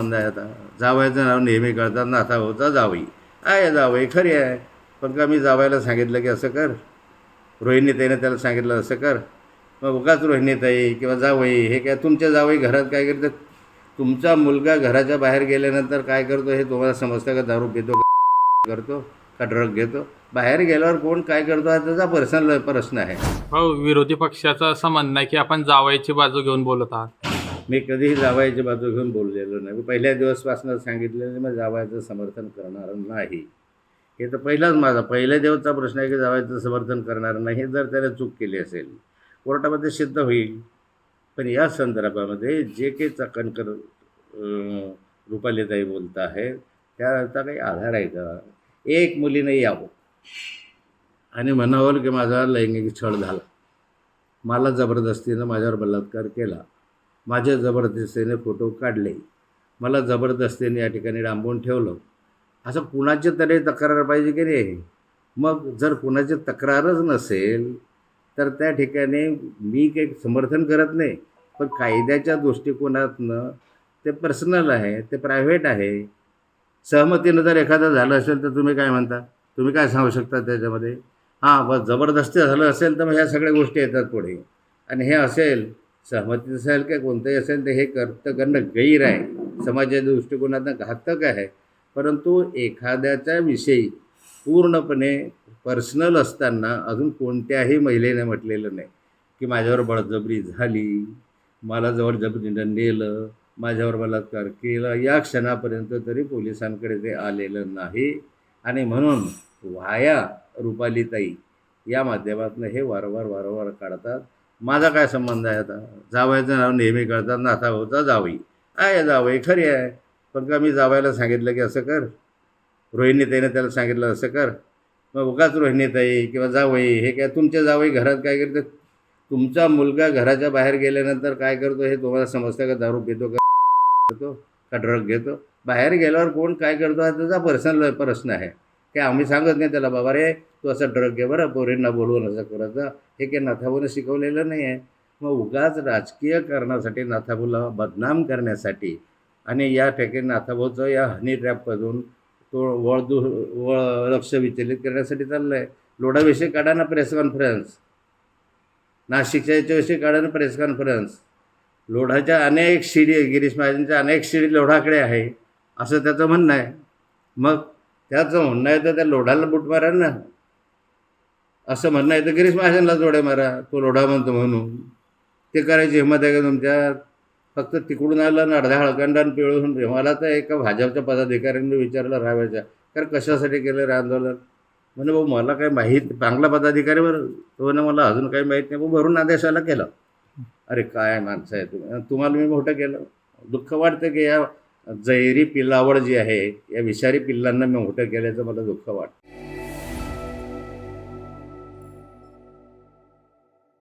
संबंध आहे आता? जावयाचं नाव नेहमी कळतात, नाथाभाऊचा जावई आहे. जावई खरी आहे, पण का मी जावयाला सांगितलं की असं कर, रोहिणीताईने त्याला सांगितलं असं कर, मग उगाच रोहिणीताई किंवा जावई हे काय तुमच्या जावई घरात काय करतात? तुमचा मुलगा घराच्या बाहेर गेल्यानंतर काय करतो हे तुम्हाला समजतं का? दारू पितो करतो का ड्रग घेतो? बाहेर गेल्यावर कोण काय करतो हा त्याचा पर्सनल प्रश्न आहे. हो, विरोधी पक्षाचं असं म्हणणं आहे की आपण जावयाची बाजू घेऊन बोलत आहात. मी कधीही जावयाची बाजू घेऊन बोललेलो नाही. मी पहिल्या दिवसपासून सांगितलेलं मी जावयाचं समर्थन करणार नाही. हे तर पहिल्या दिवसचा प्रश्न आहे की जावयाचं समर्थन करणार नाही. जर त्याने चूक केली असेल कोर्टामध्ये सिद्ध होईल. पण या संदर्भामध्ये जे काही चाकणकर रुपालीताई बोलत आहे त्याचा काही आधार आहे का? एक मुलीने यावं आणि म्हणावं की माझा लैंगिक छळ झाला, मला जबरदस्तीनं माझ्यावर बलात्कार केला, माझे जबरदस्तीने फोटो काढले, मला जबरदस्तीने या ठिकाणी डांबून ठेवलं, असं कुणाची तरी तक्रार पाहिजे की नाही? मग जर कुणाची तक्रारच नसेल तर त्या ठिकाणी मी काही समर्थन करत नाही. पण कायद्याच्या दृष्टिकोनातनं ते पर्सनल आहे, ते प्रायव्हेट आहे. सहमतीनं जर एखादं झालं असेल तर तुम्ही काय म्हणता? तुम्ही काय सांगू शकता त्याच्यामध्ये? हां, बस जबरदस्ती झालं असेल तर मग ह्या सगळ्या गोष्टी येतात पुढे. आणि हे असेल सहमती असेल काय कोणतंही असेल तर हे करणं गैर आहे, समाजाच्या दृष्टिकोनातनं घातक आहे. परंतु एखाद्याच्या विषयी पूर्णपणे पर्सनल असताना अजून कोणत्याही महिलेने म्हटलेलं नाही की माझ्यावर बळजबरी झाली, मला जबरदस्तीनं नेलं, माझ्यावर बलात्कार केला, या क्षणापर्यंत तरी पोलिसांकडे ते आलेलं नाही. आणि म्हणून व्हाया रुपालीताई या माध्यमातून हे वारंवार काढतात. माझा काय संबंध आहे आता? जावयाचं नाव नेहमी कळतात, नाथाभाऊचा जावई आहे. जावई खरी आहे, पण का मी जावयाला सांगितलं की असं कर, रोहिणीताईने त्याला सांगितलं असं कर, मग उगाच रोहिणीताई किंवा जावई हे काय तुमच्या जावई घरात काय करतात? तुमचा मुलगा घराच्या बाहेर गेल्यानंतर काय करतो हे तुम्हाला समजतं का? दारू पितो करतो का ड्रग घेतो? बाहेर गेल्यावर कोण काय करतो हा त्याचा पर्सनल प्रश्न आहे. की आम्ही सांगत नाही त्याला बाबा रे तू असं ड्रग घे बरं, पोरींना बोलवून असं करायचं, हे काही नाथाभाऊनं शिकवलेलं नाही आहे. मग उगाच राजकीय कारणासाठी नाथाभाऊला बदनाम करण्यासाठी आणि या ठिकाणी नाथाभाऊचं या हनी ट्रॅपमधून तो लक्ष विचलित करण्यासाठी चाललं आहे. लोढाविषयी काढा ना प्रेस कॉन्फरन्स, नाशिकच्या याच्याविषयी काढा ना प्रेस कॉन्फरन्स. लोढाच्या अनेक शिडी, गिरीश महाजनच्या अनेक शिडी लोढाकडे आहे असं त्याचं म्हणणं आहे. मग त्याचं म्हणणं आहे तर त्या लोढाला बुट मारा ना, असं म्हणणं आहे तर गिरीश महाजनला जोडे मारा, तो लोढा म्हणतो म्हणून. ते करायची हिंमत आहे का तुमच्यात? फक्त तिकडून आलं ना अर्ध्या हळकंडान पिळून. मला तर एका भाजपच्या पदाधिकाऱ्यांनी विचारलं राहायच्या कारण कशासाठी केलं रे आंदोलन? म्हणजे भाऊ मला काही माहीत, चांगला पदाधिकारी बरं तो म्हणे मला अजून काही माहीत नाही भाऊ, भरून आदेशाला केलं. अरे काय माणसं आहे तुम्ही, तुम्हाला मी मोठं केलं? दुःख वाटतं की या जैरी पिल्लावड जी आहे या विषारी पिल्लांना मी मोठं केल्याचं मला दुःख वाटतं.